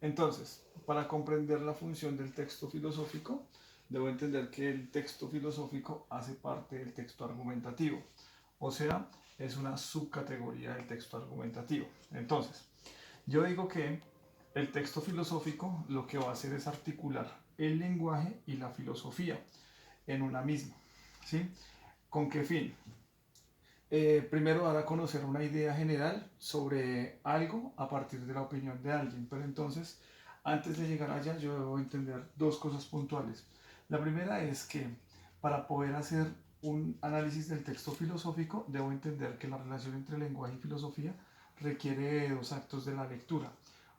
Entonces, para comprender la función del texto filosófico, debo entender que el texto filosófico hace parte del texto argumentativo, o sea, es una subcategoría del texto argumentativo. Entonces, yo digo que el texto filosófico lo que va a hacer es articular el lenguaje y la filosofía en una misma. ¿Sí? ¿Con qué fin? Primero dar a conocer una idea general sobre algo a partir de la opinión de alguien, pero entonces, antes de llegar allá, yo debo entender dos cosas puntuales. La primera es que para poder hacer un análisis del texto filosófico, debo entender que la relación entre lenguaje y filosofía requiere de dos actos de la lectura.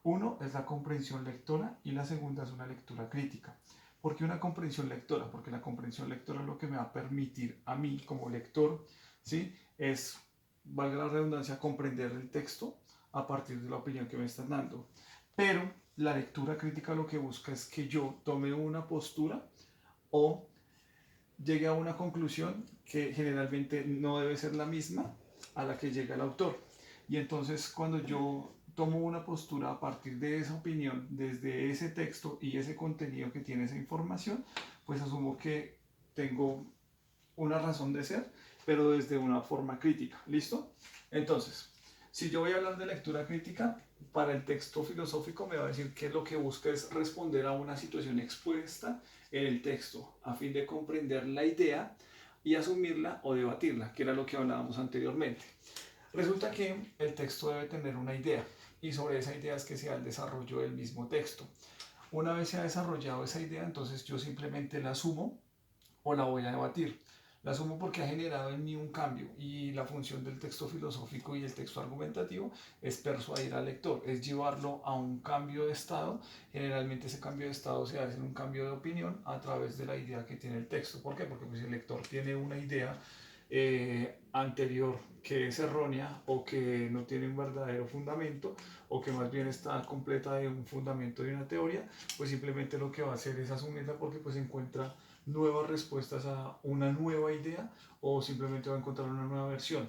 Uno es la comprensión lectora y la segunda es una lectura crítica. ¿Por qué una comprensión lectora? Porque la comprensión lectora es lo que me va a permitir a mí como lector, ¿sí? Es, valga la redundancia, comprender el texto a partir de la opinión que me están dando. Pero la lectura crítica lo que busca es que yo tome una postura o llegue a una conclusión que generalmente no debe ser la misma a la que llega el autor. Y entonces cuando yo tomo una postura a partir de esa opinión, desde ese texto y ese contenido que tiene esa información, pues asumo que tengo una razón de ser, pero desde una forma crítica. ¿Listo? Entonces, si yo voy a hablar de lectura crítica, para el texto filosófico me va a decir que lo que busca es responder a una situación expuesta en el texto, a fin de comprender la idea y asumirla o debatirla, que era lo que hablábamos anteriormente. Resulta que el texto debe tener una idea y sobre esa idea es que se da el desarrollo del mismo texto. Una vez se ha desarrollado esa idea, entonces yo simplemente la asumo o la voy a debatir. La asumo porque ha generado en mí un cambio y la función del texto filosófico y el texto argumentativo es persuadir al lector, es llevarlo a un cambio de estado. Generalmente ese cambio de estado se hace en un cambio de opinión a través de la idea que tiene el texto. ¿Por qué? Porque pues, el lector tiene una idea anterior que es errónea o que no tiene un verdadero fundamento o que más bien está completa de un fundamento de una teoría, pues simplemente lo que va a hacer es asumirla porque pues encuentra nuevas respuestas a una nueva idea o simplemente va a encontrar una nueva versión.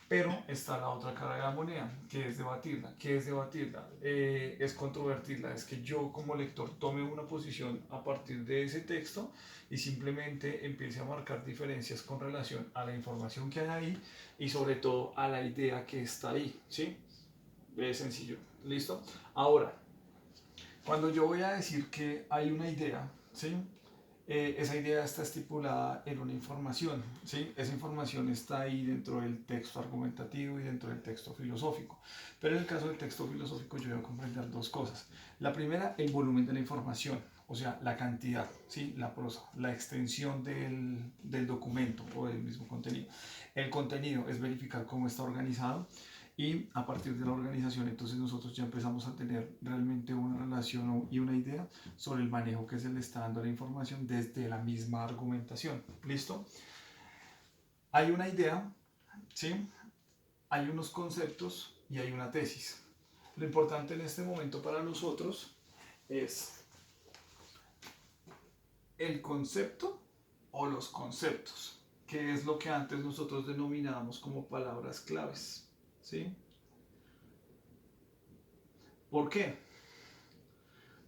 Pero está la otra cara de la moneda, que es debatirla. ¿Qué es debatirla? Es controvertirla. Es que yo como lector tome una posición a partir de ese texto y simplemente empiece a marcar diferencias con relación a la información que hay ahí y sobre todo a la idea que está ahí. ¿Sí? Es sencillo. ¿Listo? Ahora, cuando yo voy a decir que hay una idea, ¿sí? Esa idea está estipulada en una información, ¿sí? Esa información está ahí dentro del texto argumentativo y dentro del texto filosófico. Pero en el caso del texto filosófico yo debo comprender dos cosas. La primera, el volumen de la información, o sea, la cantidad, ¿sí? La prosa, la extensión del documento o del mismo contenido. El contenido es verificar cómo está organizado y a partir de la organización entonces nosotros ya empezamos a tener realmente una relación y una idea sobre el manejo que se le está dando a la información desde la misma argumentación. ¿Listo? Hay una idea, ¿sí? Hay unos conceptos y hay una tesis. Lo importante en este momento para nosotros es el concepto o los conceptos, que es lo que antes nosotros denominábamos como palabras claves. ¿Sí? ¿Por qué?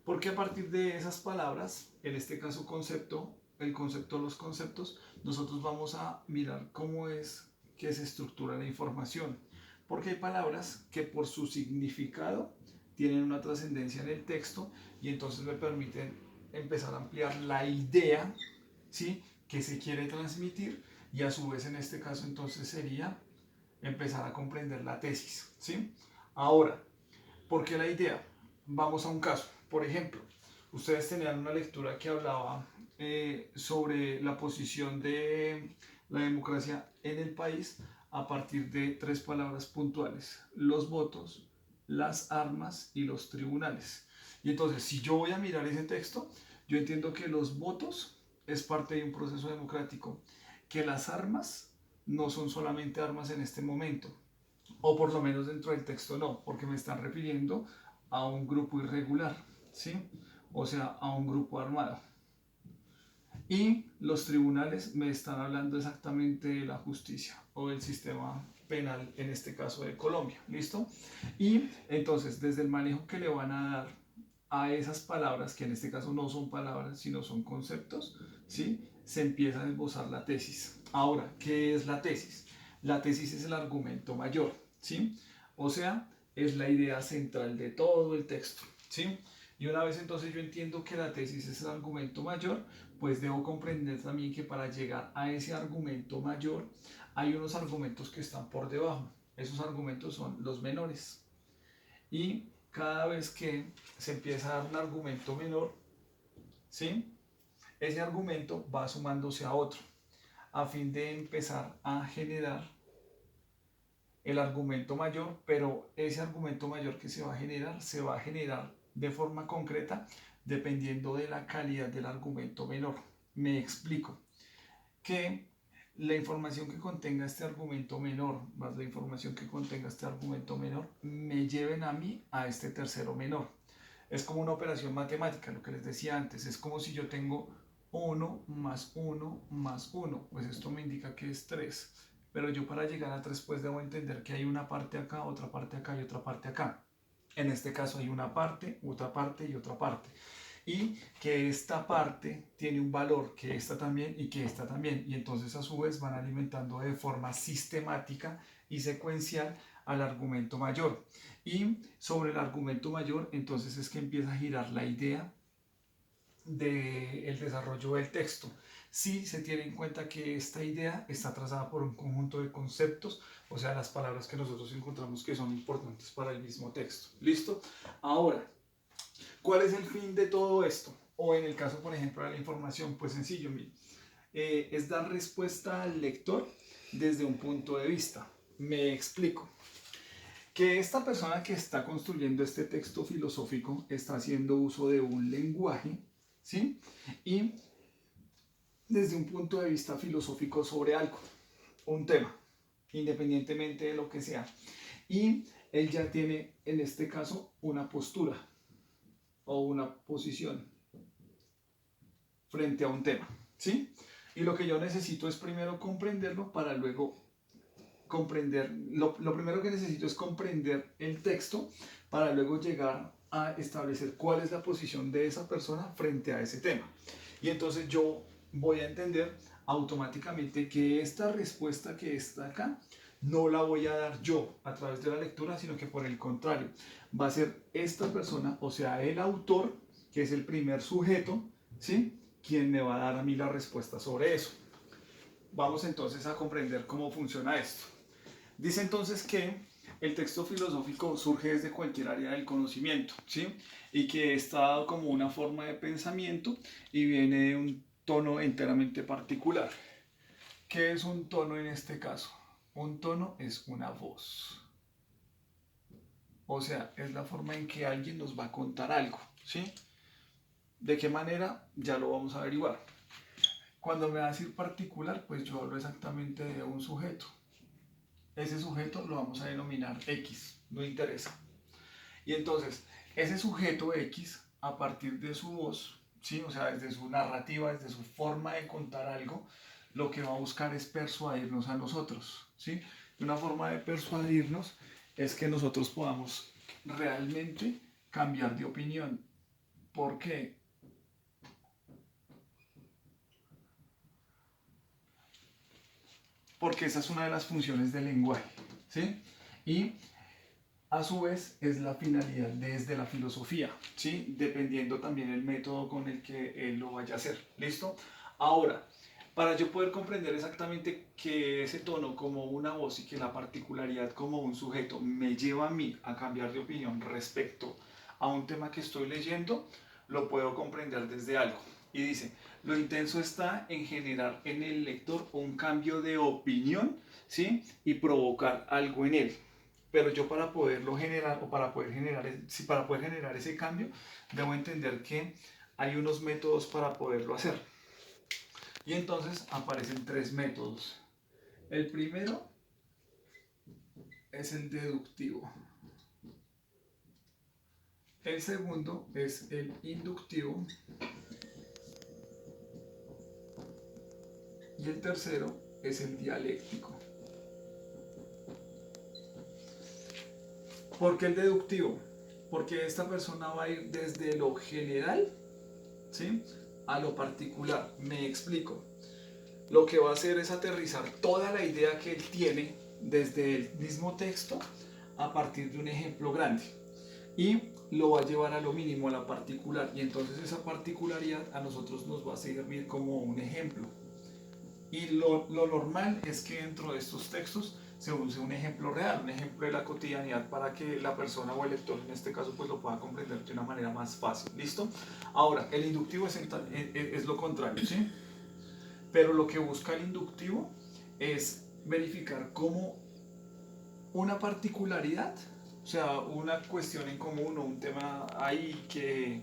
Porque a partir de esas palabras, en este caso concepto, el concepto, los conceptos, nosotros vamos a mirar cómo es que se estructura la información. Porque hay palabras que por su significado tienen una trascendencia en el texto y entonces me permiten empezar a ampliar la idea, ¿sí?, que se quiere transmitir y a su vez en este caso entonces sería empezar a comprender la tesis, ¿sí? Ahora, ¿por qué la idea? Vamos a un caso. Por ejemplo, ustedes tenían una lectura que hablaba sobre la posición de la democracia en el país a partir de tres palabras puntuales: los votos, las armas y los tribunales. Y entonces, si yo voy a mirar ese texto, yo entiendo que los votos es parte de un proceso democrático, que las armas no son solamente armas en este momento, o por lo menos dentro del texto no, porque me están refiriendo a un grupo irregular, ¿sí? O sea, a un grupo armado. Y los tribunales me están hablando exactamente de la justicia o del sistema penal, en este caso de Colombia, ¿listo? Y entonces, desde el manejo que le van a dar a esas palabras, que en este caso no son palabras, sino son conceptos, ¿sí? Se empieza a esbozar la tesis. Ahora, ¿qué es la tesis? La tesis es el argumento mayor, ¿sí? O sea, es la idea central de todo el texto, ¿sí? Y una vez entonces yo entiendo que la tesis es el argumento mayor, pues debo comprender también que para llegar a ese argumento mayor hay unos argumentos que están por debajo. Esos argumentos son los menores. Y cada vez que se empieza a dar un argumento menor, ¿sí? Ese argumento va sumándose a otro, a fin de empezar a generar el argumento mayor, pero ese argumento mayor que se va a generar de forma concreta dependiendo de la calidad del argumento menor. Me explico. Que la información que contenga este argumento menor más la información que contenga este argumento menor me lleven a mí a este tercero menor. Es como una operación matemática, lo que les decía antes. Es como si yo tengo 1 más 1 más 1. Pues esto me indica que es 3. Pero yo para llegar a 3 pues debo entender que hay una parte acá, otra parte acá y otra parte acá. En este caso hay una parte, otra parte y otra parte. Y que esta parte tiene un valor, que esta también y que esta también. Y entonces a su vez van alimentando de forma sistemática y secuencial al argumento mayor. Y sobre el argumento mayor, entonces es que empieza a girar la idea del desarrollo del texto. Si se tiene en cuenta que esta idea está trazada por un conjunto de conceptos, o sea, las palabras que nosotros encontramos que son importantes para el mismo texto. ¿Listo? Ahora, ¿cuál es el fin de todo esto? O en el caso, por ejemplo, de la información, pues sencillo, es dar respuesta al lector desde un punto de vista. Me explico. Que esta persona que está construyendo este texto filosófico está haciendo uso de un lenguaje, ¿sí? Y desde un punto de vista filosófico sobre algo, un tema, independientemente de lo que sea. Y él ya tiene, en este caso, una postura o una posición frente a un tema, ¿sí? Y lo que yo necesito es primero comprenderlo para luego comprender, lo primero que necesito es comprender el texto para luego llegar a establecer cuál es la posición de esa persona frente a ese tema. Y entonces yo voy a entender automáticamente que esta respuesta que está acá no la voy a dar yo a través de la lectura, sino que por el contrario, va a ser esta persona, o sea, el autor, que es el primer sujeto, ¿sí? Quien me va a dar a mí la respuesta sobre eso. Vamos entonces a comprender cómo funciona esto. Dice entonces que el texto filosófico surge desde cualquier área del conocimiento, ¿sí? Y que está dado como una forma de pensamiento y viene de un tono enteramente particular. ¿Qué es un tono en este caso? Un tono es una voz. O sea, es la forma en que alguien nos va a contar algo, ¿sí? ¿De qué manera? Ya lo vamos a averiguar. Cuando me va a decir particular, pues yo hablo exactamente de un sujeto. Ese sujeto lo vamos a denominar X, no interesa. Y entonces, ese sujeto X, a partir de su voz, ¿sí? O sea, desde su narrativa, desde su forma de contar algo, lo que va a buscar es persuadirnos a nosotros, ¿sí? Y una forma de persuadirnos es que nosotros podamos realmente cambiar de opinión. ¿Por qué? Porque esa es una de las funciones del lenguaje, ¿sí? Y a su vez es la finalidad desde la filosofía, ¿sí? Dependiendo también el método con el que él lo vaya a hacer, ¿listo? Ahora, para yo poder comprender exactamente que ese tono como una voz y que la particularidad como un sujeto me lleva a mí a cambiar de opinión respecto a un tema que estoy leyendo, lo puedo comprender desde algo. Y dice, lo intenso está en generar en el lector un cambio de opinión, ¿sí? Y provocar algo en él. Pero yo para poderlo generar o para poder generar ese cambio, debo entender que hay unos métodos para poderlo hacer. Y entonces aparecen tres métodos. El primero es el deductivo. El segundo es el inductivo. Y el tercero es el dialéctico. ¿Por qué el deductivo? Porque esta persona va a ir desde lo general, ¿sí?, a lo particular. Me explico. Lo que va a hacer es aterrizar toda la idea que él tiene desde el mismo texto a partir de un ejemplo grande. Y lo va a llevar a lo mínimo, a la particular. Y entonces esa particularidad a nosotros nos va a servir como un ejemplo. Y lo normal es que dentro de estos textos se use un ejemplo real, un ejemplo de la cotidianidad para que la persona o el lector en este caso pues lo pueda comprender de una manera más fácil. ¿Listo? Ahora, el inductivo es lo contrario, ¿sí? Pero lo que busca el inductivo es verificar cómo una particularidad, o sea, una cuestión en común o un tema ahí que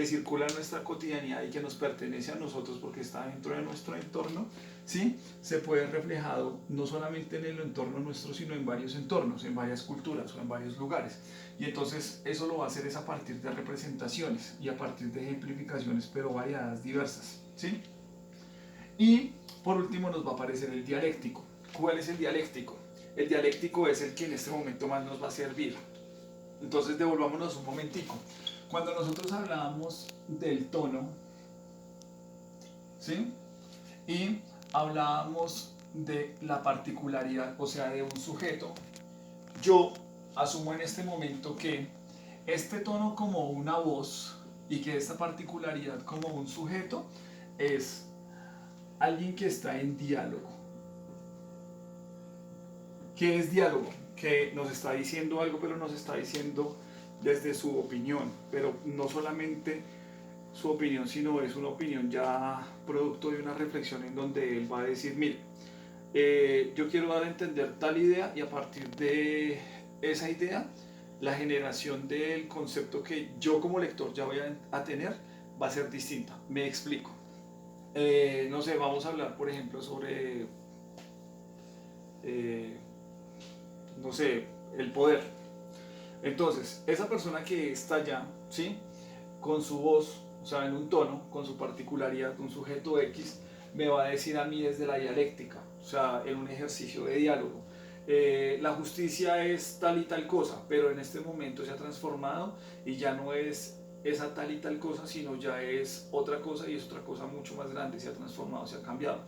circula en nuestra cotidianidad y que nos pertenece a nosotros porque está dentro de nuestro entorno, ¿sí?, se puede reflejado no solamente en el entorno nuestro, sino en varios entornos, en varias culturas o en varios lugares. Y entonces eso lo va a hacer es a partir de representaciones y a partir de ejemplificaciones, pero variadas, diversas, ¿sí? Y por último nos va a aparecer el dialéctico. ¿Cuál es el dialéctico? El dialéctico es el que en este momento más nos va a servir. Entonces devolvámonos un momentico. Cuando nosotros hablábamos del tono, ¿sí?, y hablábamos de la particularidad, o sea, de un sujeto, yo asumo en este momento que este tono como una voz y que esta particularidad como un sujeto es alguien que está en diálogo. ¿Qué es diálogo? Que nos está diciendo algo, pero nos está diciendo desde su opinión, pero no solamente su opinión, sino es una opinión ya producto de una reflexión en donde él va a decir, mire, yo quiero dar a entender tal idea y a partir de esa idea, la generación del concepto que yo como lector ya voy a tener va a ser distinta. Me explico. No sé, vamos a hablar, por ejemplo, sobre, eh, no sé, el poder. Entonces, esa persona que está allá, ¿sí?, con su voz, o sea, en un tono, con su particularidad, un sujeto X, me va a decir a mí desde la dialéctica, o sea, en un ejercicio de diálogo. La justicia es tal y tal cosa, pero en este momento se ha transformado y ya no es esa tal y tal cosa, sino ya es otra cosa y es otra cosa mucho más grande, se ha transformado, se ha cambiado.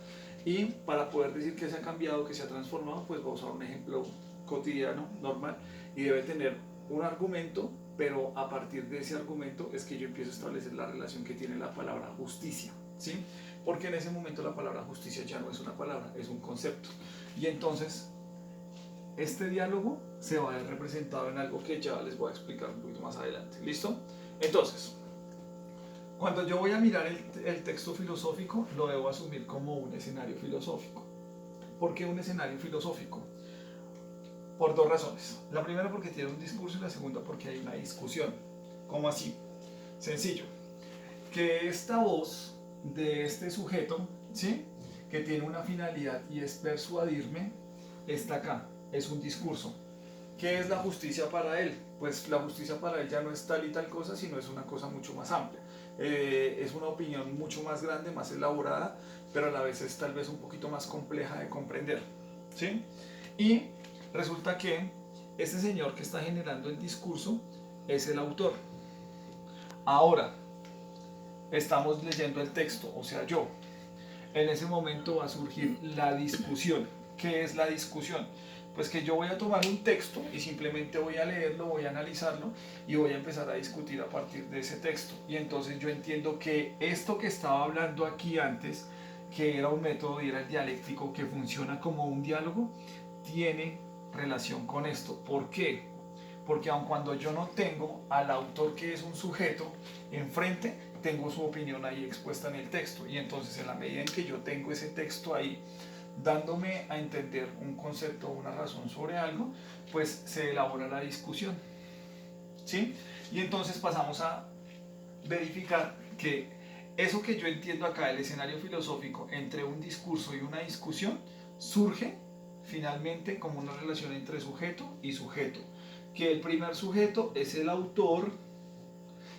Y para poder decir que se ha cambiado, que se ha transformado, pues voy a usar un ejemplo cotidiano, normal, y debe tener un argumento, pero a partir de ese argumento es que yo empiezo a establecer la relación que tiene la palabra justicia, ¿sí? Porque en ese momento la palabra justicia ya no es una palabra, es un concepto. Y entonces este diálogo se va a ver representado en algo que ya les voy a explicar un poquito más adelante. ¿Listo? Entonces, cuando yo voy a mirar el texto filosófico, lo debo asumir como un escenario filosófico. ¿Por qué un escenario filosófico? Por dos razones. La primera porque tiene un discurso y la segunda porque hay una discusión. ¿Cómo así? Sencillo. Que esta voz de este sujeto, ¿sí?, que tiene una finalidad y es persuadirme, está acá. Es un discurso. ¿Qué es la justicia para él? Pues la justicia para él ya no es tal y tal cosa, sino es una cosa mucho más amplia. Es una opinión mucho más grande, más elaborada, pero a la vez es tal vez un poquito más compleja de comprender, ¿sí? Y resulta que este señor que está generando el discurso es el autor. Ahora, estamos leyendo el texto, o sea, yo. En ese momento va a surgir la discusión. ¿Qué es la discusión? Pues que yo voy a tomar un texto y simplemente voy a leerlo, voy a analizarlo y voy a empezar a discutir a partir de ese texto. Y entonces yo entiendo que esto que estaba hablando aquí antes, que era un método y era el dialéctico que funciona como un diálogo, tiene relación con esto. ¿Por qué? Porque aun cuando yo no tengo al autor, que es un sujeto, enfrente, tengo su opinión ahí expuesta en el texto. Y entonces en la medida en que yo tengo ese texto ahí, dándome a entender un concepto o una razón sobre algo, pues se elabora la discusión, ¿sí? Y entonces pasamos a verificar que eso que yo entiendo acá, el escenario filosófico entre un discurso y una discusión, surge finalmente como una relación entre sujeto y sujeto, que el primer sujeto es el autor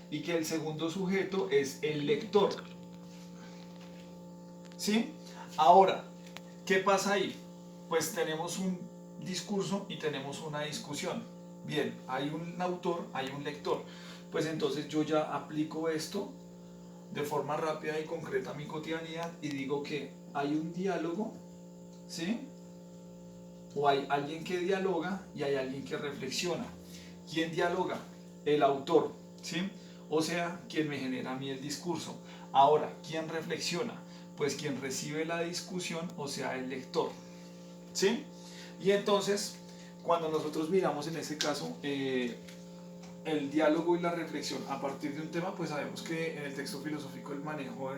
y que el segundo sujeto es el lector, ¿sí? Ahora, ¿qué pasa ahí? Pues tenemos un discurso y tenemos una discusión. Bien, hay un autor, hay un lector. Pues entonces yo ya aplico esto de forma rápida y concreta a mi cotidianidad y digo que hay un diálogo, ¿sí? O hay alguien que dialoga y hay alguien que reflexiona. ¿Quién dialoga? El autor, ¿sí? O sea, quien me genera a mí el discurso. Ahora, ¿quién reflexiona? Pues quien recibe la discusión, o sea, el lector, ¿sí? Y entonces, cuando nosotros miramos en ese caso el diálogo y la reflexión a partir de un tema, pues sabemos que en el texto filosófico el manejo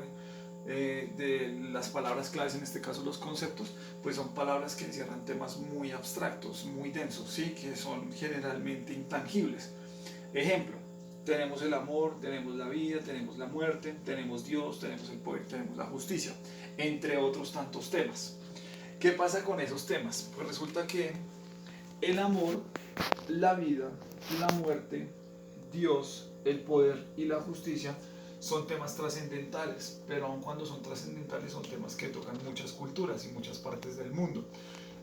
de las palabras claves, en este caso los conceptos, pues son palabras que encierran temas muy abstractos, muy densos, ¿sí? Que son generalmente intangibles. Ejemplo, tenemos el amor, tenemos la vida, tenemos la muerte, tenemos Dios, tenemos el poder, tenemos la justicia, entre otros tantos temas. ¿Qué pasa con esos temas? Pues resulta que el amor, la vida, la muerte, Dios, el poder y la justicia son temas trascendentales, pero aun cuando son trascendentales son temas que tocan muchas culturas y muchas partes del mundo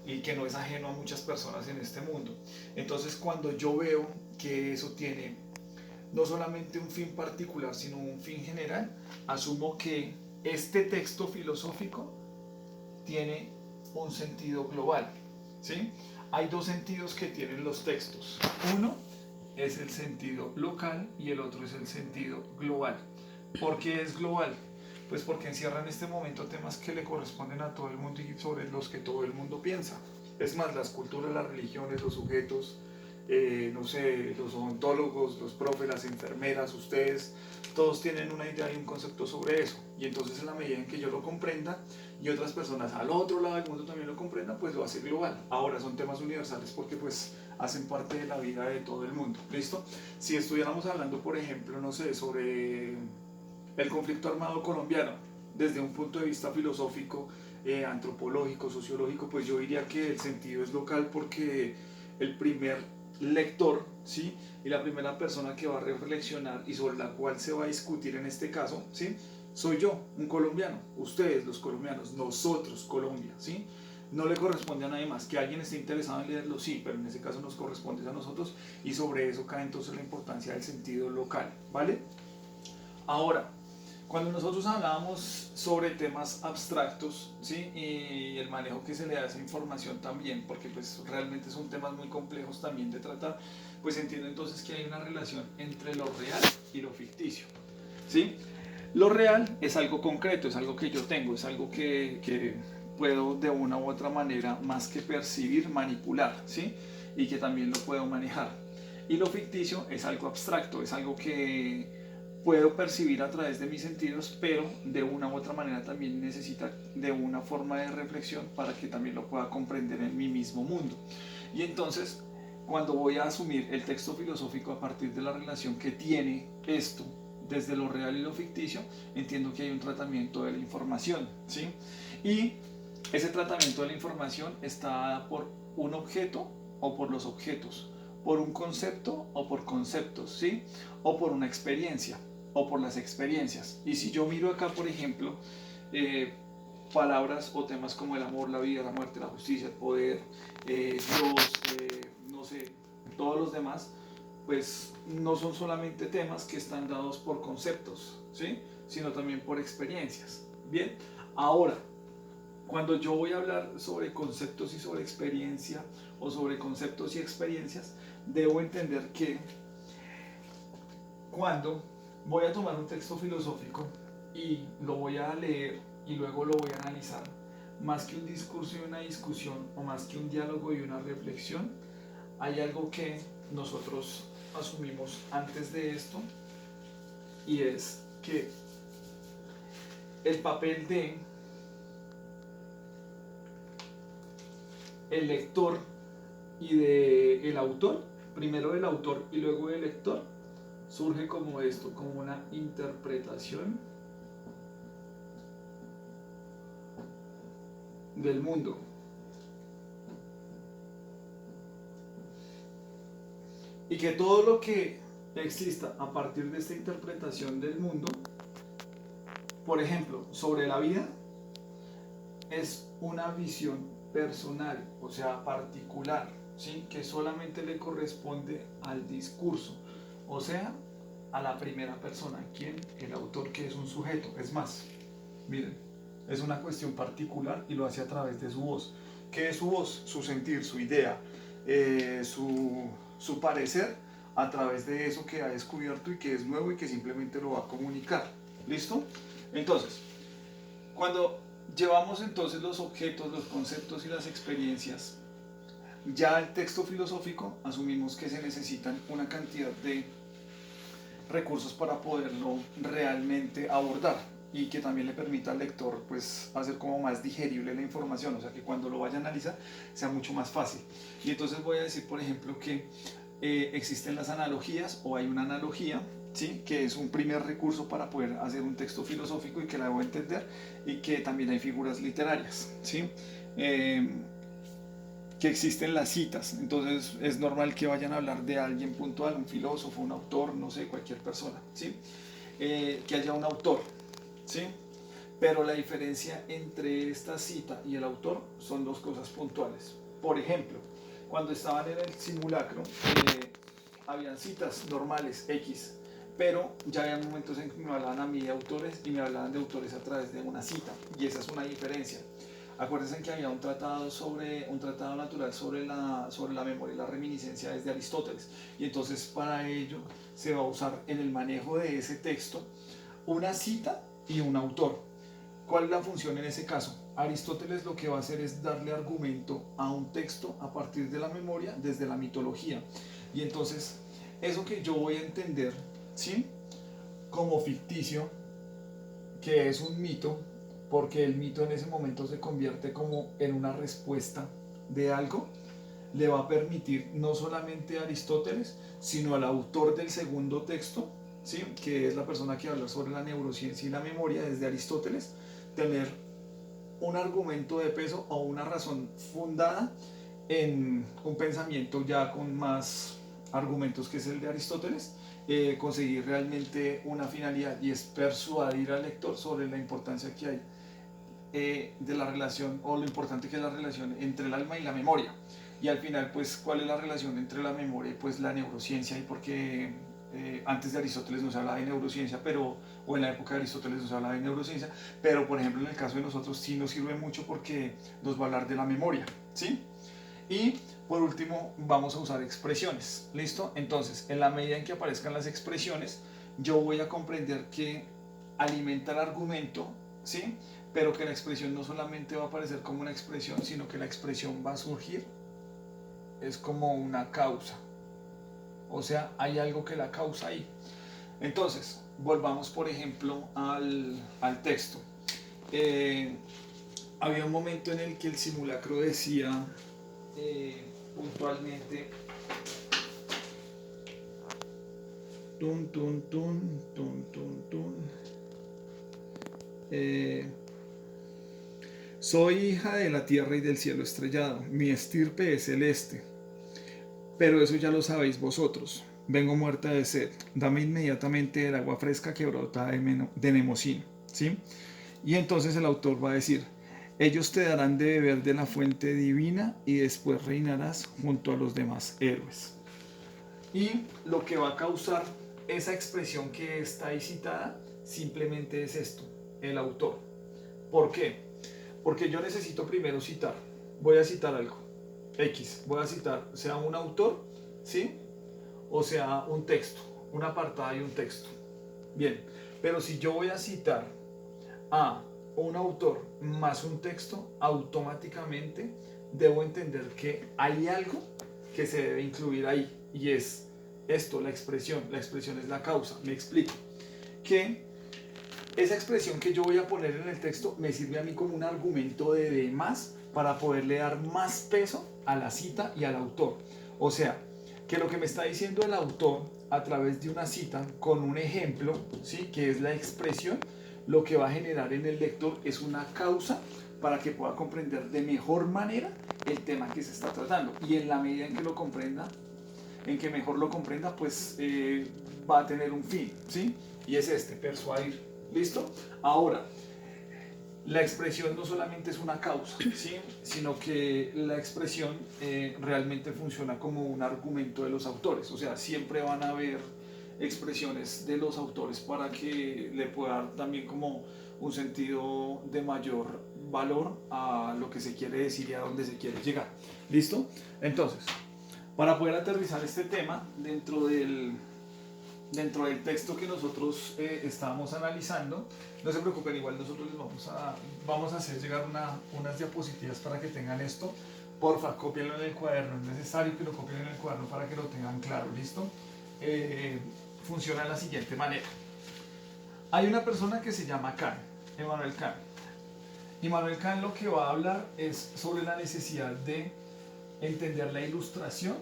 y que no es ajeno a muchas personas en este mundo. Entonces cuando yo veo que eso tiene no solamente un fin particular, sino un fin general, asumo que este texto filosófico tiene un sentido global, ¿sí? Hay dos sentidos que tienen los textos. Uno es el sentido local y el otro es el sentido global. ¿Por qué es global? Pues porque encierra en este momento temas que le corresponden a todo el mundo y sobre los que todo el mundo piensa. Es más, las culturas, las religiones, los sujetos, no sé, los odontólogos, los profes, las enfermeras, ustedes, todos tienen una idea y un concepto sobre eso. Y entonces en la medida en que yo lo comprenda y otras personas al otro lado del mundo también lo comprendan, pues lo hace global. Ahora son temas universales porque pues hacen parte de la vida de todo el mundo. ¿Listo? Si estuviéramos hablando, por ejemplo, no sé, sobre el conflicto armado colombiano, desde un punto de vista filosófico, antropológico, sociológico, pues yo diría que el sentido es local porque el primer lector, ¿sí? Y la primera persona que va a reflexionar y sobre la cual se va a discutir en este caso, ¿sí? Soy yo, un colombiano, ustedes los colombianos, nosotros Colombia, ¿sí? No le corresponde a nadie más. Que alguien esté interesado en leerlo, sí, pero en ese caso nos corresponde a nosotros y sobre eso cae entonces la importancia del sentido local, ¿vale? Ahora, cuando nosotros hablábamos sobre temas abstractos, ¿sí? Y el manejo que se le da a esa información también, porque pues realmente son temas muy complejos también de tratar, pues entiendo entonces que hay una relación entre lo real y lo ficticio, ¿sí? Lo real es algo concreto, es algo que yo tengo, es algo que puedo de una u otra manera más que percibir, manipular, ¿sí? Y que también lo puedo manejar. Y lo ficticio es algo abstracto, es algo que puedo percibir a través de mis sentidos, pero de una u otra manera también necesita de una forma de reflexión para que también lo pueda comprender en mi mismo mundo. Y entonces, cuando voy a asumir el texto filosófico a partir de la relación que tiene esto desde lo real y lo ficticio, entiendo que hay un tratamiento de la información, ¿sí? Y ese tratamiento de la información está dada por un objeto o por los objetos, por un concepto o por conceptos, ¿sí? O por una experiencia o por las experiencias. Y si yo miro acá, por ejemplo, eh, palabras o temas como el amor, la vida, la muerte, la justicia, el poder, Dios, no sé, todos los demás, pues no son solamente temas que están dados por conceptos, ¿sí? Sino también por experiencias. Bien, ahora, cuando yo voy a hablar sobre conceptos y sobre experiencia o sobre conceptos y experiencias, debo entender que cuando voy a tomar un texto filosófico y lo voy a leer y luego lo voy a analizar, más que un discurso y una discusión o más que un diálogo y una reflexión, hay algo que nosotros asumimos antes de esto y es que el papel de el lector y de el autor, primero del autor y luego del lector, surge como esto, como una interpretación del mundo. Y que todo lo que exista a partir de esta interpretación del mundo, por ejemplo, sobre la vida, es una visión personal, o sea, particular, ¿sí? Que solamente le corresponde al discurso, o sea, a la primera persona, quien el autor, que es un sujeto. Es más, miren, es una cuestión particular y lo hace a través de su voz. ¿Qué es su voz? Su sentir, su idea, su parecer a través de eso que ha descubierto y que es nuevo y que simplemente lo va a comunicar. ¿Listo? Entonces, cuando llevamos entonces los objetos, los conceptos y las experiencias, ya el texto filosófico, asumimos que se necesitan una cantidad de recursos para poderlo realmente abordar y que también le permita al lector pues hacer como más digerible la información, o sea que cuando lo vaya a analizar sea mucho más fácil. Y entonces voy a decir, por ejemplo, que existen las analogías o hay una analogía, ¿sí? Que es un primer recurso para poder hacer un texto filosófico y que la debo entender, y que también hay figuras literarias, ¿sí? Que existen las citas, entonces es normal que vayan a hablar de alguien puntual, un filósofo, un autor, no sé, cualquier persona, ¿sí? Que haya un autor, ¿sí? Pero la diferencia entre esta cita y el autor son dos cosas puntuales. Por ejemplo, cuando estaban en el simulacro, habían citas normales, X, pero ya había momentos en que me hablaban a mí de autores y me hablaban de autores a través de una cita, y esa es una diferencia. Acuérdense que había un tratado natural sobre la memoria y la reminiscencia desde Aristóteles, y entonces para ello se va a usar en el manejo de ese texto una cita y un autor. ¿Cuál es la función en ese caso? Aristóteles lo que va a hacer es darle argumento a un texto a partir de la memoria desde la mitología, y entonces eso que yo voy a entender, ¿sí?, como ficticio, que es un mito, porque el mito en ese momento se convierte como en una respuesta de algo, le va a permitir no solamente a Aristóteles, sino al autor del segundo texto, ¿sí?, que es la persona que habla sobre la neurociencia y la memoria desde Aristóteles, tener un argumento de peso o una razón fundada en un pensamiento ya con más argumentos, que es el de Aristóteles, conseguir realmente una finalidad, y es persuadir al lector sobre la importancia que hay de la relación, o lo importante que es la relación entre el alma y la memoria. Y al final, pues, ¿cuál es la relación entre la memoria y pues la neurociencia? Y porque antes de Aristóteles no se hablaba de neurociencia, pero, o en la época de Aristóteles no se hablaba de neurociencia, pero por ejemplo en el caso de nosotros sí nos sirve mucho porque nos va a hablar de la memoria, ¿sí? Y por último vamos a usar expresiones, ¿listo? Entonces, en la medida en que aparezcan las expresiones, yo voy a comprender que alimenta el argumento, ¿sí? Pero que la expresión no solamente va a aparecer como una expresión, sino que la expresión va a surgir, es como una causa. O sea, hay algo que la causa ahí. Entonces, volvamos por ejemplo al texto. Eh, Había un momento en el que el simulacro decía puntualmente tun, tun, tun, tun, tun, tun. Soy hija de la tierra y del cielo estrellado, mi estirpe es celeste, pero eso ya lo sabéis vosotros. Vengo muerta de sed, dame inmediatamente el agua fresca que brota de Nemocín, ¿sí? Y entonces el autor va a decir, ellos te darán de beber de la fuente divina y después reinarás junto a los demás héroes. Y lo que va a causar esa expresión que está ahí citada simplemente es esto, el autor. ¿Por qué? Porque yo necesito primero citar, voy a citar algo, X, voy a citar, sea un autor, ¿sí?, o sea un texto, una apartada y un texto. Bien, pero si yo voy a citar a un autor más un texto, automáticamente debo entender que hay algo que se debe incluir ahí, y es esto, la expresión es la causa. Me explico, que esa expresión que yo voy a poner en el texto me sirve a mí como un argumento de más para poderle dar más peso a la cita y al autor. O sea, que lo que me está diciendo el autor a través de una cita con un ejemplo, ¿sí?, que es la expresión, lo que va a generar en el lector es una causa para que pueda comprender de mejor manera el tema que se está tratando. Y en la medida en que lo comprenda, en que mejor lo comprenda, pues va a tener un fin, ¿sí? Y es este, persuadir. ¿Listo? Ahora, la expresión no solamente es una causa, ¿sí? Sino que la expresión realmente funciona como un argumento de los autores. O sea, siempre van a haber expresiones de los autores para que le pueda dar también como un sentido de mayor valor a lo que se quiere decir y a dónde se quiere llegar. ¿Listo? Entonces, para poder aterrizar este tema dentro del texto que nosotros estábamos analizando, no se preocupen, igual nosotros les vamos a hacer llegar unas diapositivas para que tengan esto. Porfa, cópienlo en el cuaderno, es necesario que lo copien en el cuaderno para que lo tengan claro, ¿listo? Funciona de la siguiente manera. Hay una persona que se llama Kant, Immanuel Kant. Immanuel Kant lo que va a hablar es sobre la necesidad de entender la ilustración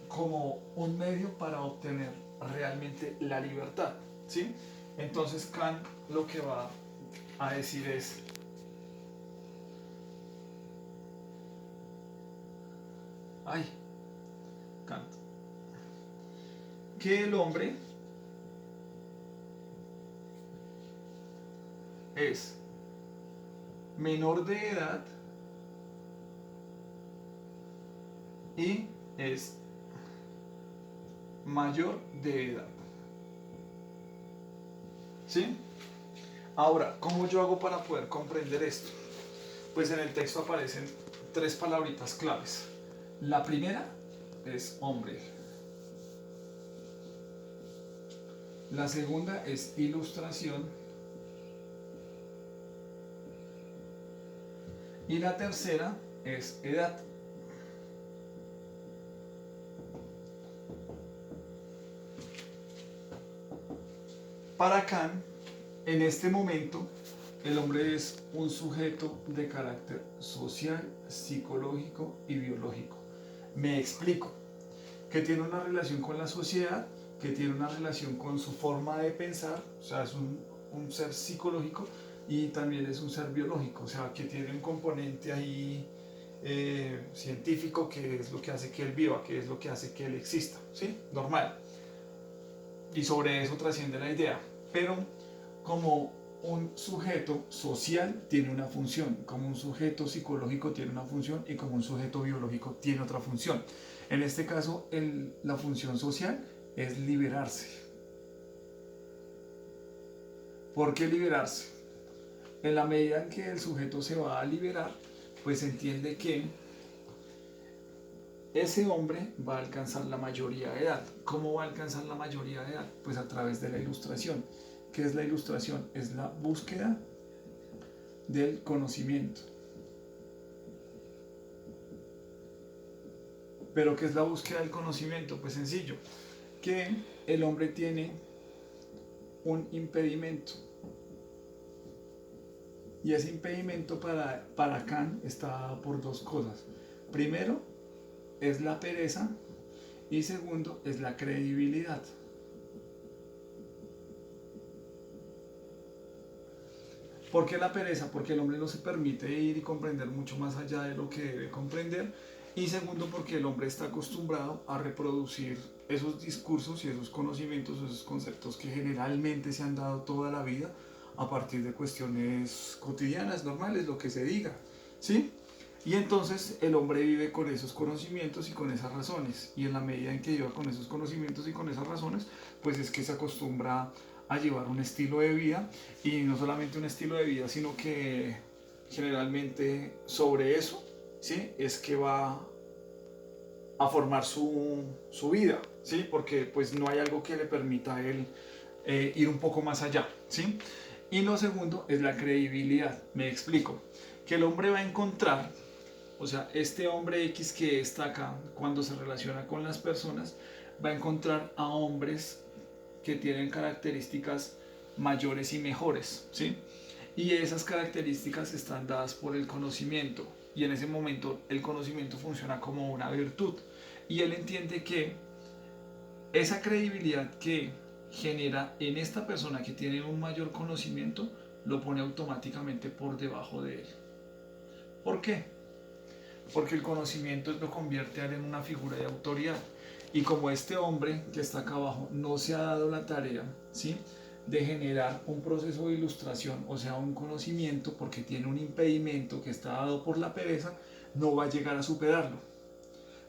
como un medio para obtener realmente la libertad, ¿sí? Entonces Kant lo que va a decir es: Kant, que el hombre es menor de edad y es mayor de edad. ¿Sí? Ahora, ¿cómo yo hago para poder comprender esto? Pues en el texto aparecen 3 palabritas claves. La primera es hombre. La segunda es ilustración. Y la tercera es edad. Para Kant, en este momento, el hombre es un sujeto de carácter social, psicológico y biológico. Me explico. Que tiene una relación con la sociedad, que tiene una relación con su forma de pensar, o sea, es un ser psicológico, y también es un ser biológico, o sea, que tiene un componente ahí científico, que es lo que hace que él viva, que es lo que hace que él exista, ¿sí? Normal. Y sobre eso trasciende la idea. Pero como un sujeto social tiene una función, como un sujeto psicológico tiene una función y como un sujeto biológico tiene otra función. En este caso, la función social es liberarse. ¿Por qué liberarse? En la medida en que el sujeto se va a liberar, pues entiende que ese hombre va a alcanzar la mayoría de edad. ¿Cómo va a alcanzar la mayoría de edad? Pues a través de la ilustración. ¿Qué es la ilustración? Es la búsqueda del conocimiento. ¿Pero qué es la búsqueda del conocimiento? Pues sencillo, que el hombre tiene un impedimento. Y ese impedimento para Kant está por 2 cosas. Primero, es la pereza, y segundo, es la credibilidad. ¿Por qué la pereza? Porque el hombre no se permite ir y comprender mucho más allá de lo que debe comprender. Y segundo, porque el hombre está acostumbrado a reproducir esos discursos y esos conocimientos, esos conceptos que generalmente se han dado toda la vida a partir de cuestiones cotidianas, normales, lo que se diga, ¿sí? Y entonces el hombre vive con esos conocimientos y con esas razones. Y en la medida en que viva con esos conocimientos y con esas razones, pues es que se acostumbra a llevar un estilo de vida, y no solamente un estilo de vida, sino que generalmente sobre eso, ¿sí? Es que va a formar su vida, ¿sí? Porque pues no hay algo que le permita a él ir un poco más allá, ¿sí? Y lo segundo es la credibilidad. Me explico. Que el hombre va a encontrar, o sea, este hombre X que está acá, cuando se relaciona con las personas, va a encontrar a hombres que tienen características mayores y mejores, ¿sí? Y esas características están dadas por el conocimiento, y en ese momento el conocimiento funciona como una virtud, y él entiende que esa credibilidad que genera en esta persona que tiene un mayor conocimiento lo pone automáticamente por debajo de él. ¿Por qué? Porque el conocimiento lo convierte a él en una figura de autoridad. Y como este hombre que está acá abajo no se ha dado la tarea, ¿sí?, de generar un proceso de ilustración, o sea, un conocimiento, porque tiene un impedimento que está dado por la pereza, no va a llegar a superarlo.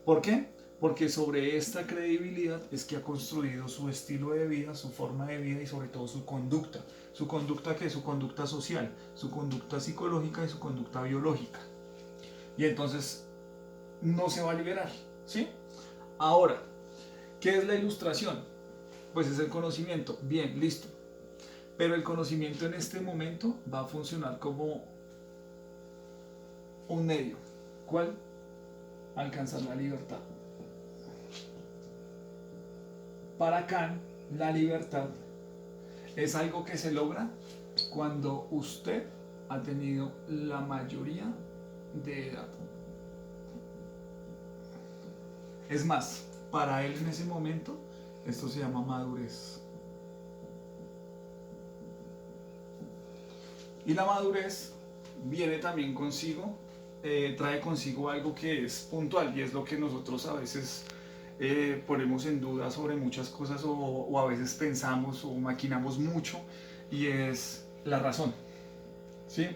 ¿Por qué? Porque sobre esta credibilidad es que ha construido su estilo de vida, su forma de vida y sobre todo su conducta. ¿Su conducta qué? Su conducta social, su conducta psicológica y su conducta biológica. Y entonces no se va a liberar, ¿sí? Ahora, ¿qué es la ilustración? Pues es el conocimiento. Bien, listo. Pero el conocimiento en este momento va a funcionar como un medio. ¿Cuál? Alcanzar la libertad. Para Kant, la libertad es algo que se logra cuando usted ha tenido la mayoría de edad. Es más, para él en ese momento, esto se llama madurez. Y la madurez viene también consigo, trae consigo algo que es puntual y es lo que nosotros a veces ponemos en duda sobre muchas cosas o a veces pensamos o maquinamos mucho y es la razón. ¿Sí?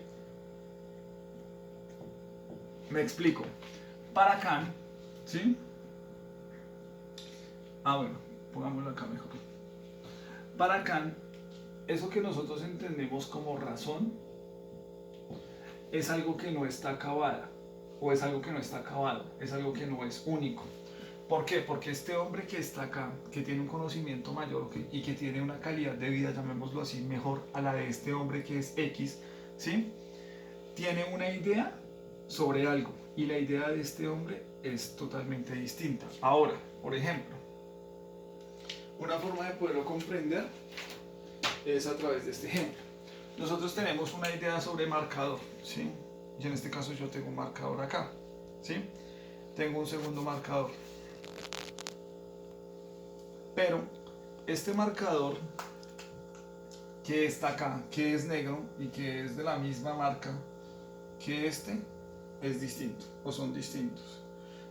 Me explico. Para Kant, ¿sí? Bueno, pongámoslo acá mejor. Para Kant, eso que nosotros entendemos como razón es algo que no está acabada o es algo que no está acabado, es algo que no es único. ¿Por qué? Porque este hombre que está acá, que tiene un conocimiento mayor y que tiene una calidad de vida, llamémoslo así, mejor a la de este hombre que es X, ¿sí? Tiene una idea sobre algo y la idea de este hombre es totalmente distinta. Ahora, por ejemplo, una forma de poderlo comprender es a través de este ejemplo. Nosotros tenemos una idea sobre marcador, ¿sí? Y en este caso yo tengo un marcador acá, ¿sí? Tengo un segundo marcador. Pero este marcador que está acá, que es negro y que es de la misma marca que este, es distinto o son distintos.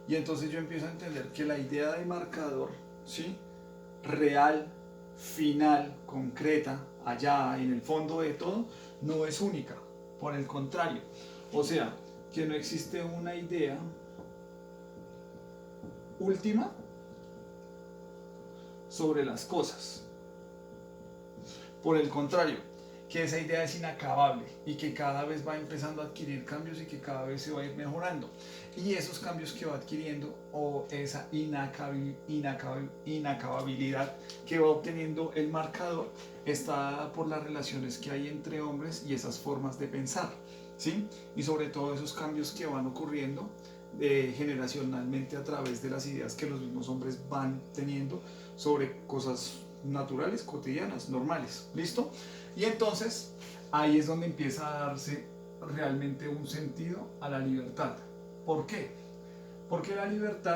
Y entonces yo empiezo a entender que la idea de marcador, ¿sí? Real, final, concreta, allá en el fondo de todo, no es única. Por el contrario, o sea, que no existe una idea última sobre las cosas. Por el contrario, que esa idea es inacabable y que cada vez va empezando a adquirir cambios y que cada vez se va a ir mejorando. Y esos cambios que va adquiriendo o esa inacababilidad que va obteniendo el marcador está dada por las relaciones que hay entre hombres y esas formas de pensar, ¿sí? Y sobre todo esos cambios que van ocurriendo generacionalmente a través de las ideas que los mismos hombres van teniendo sobre cosas naturales, cotidianas, normales. ¿Listo? Y entonces ahí es donde empieza a darse realmente un sentido a la libertad. ¿Por qué? Porque la libertad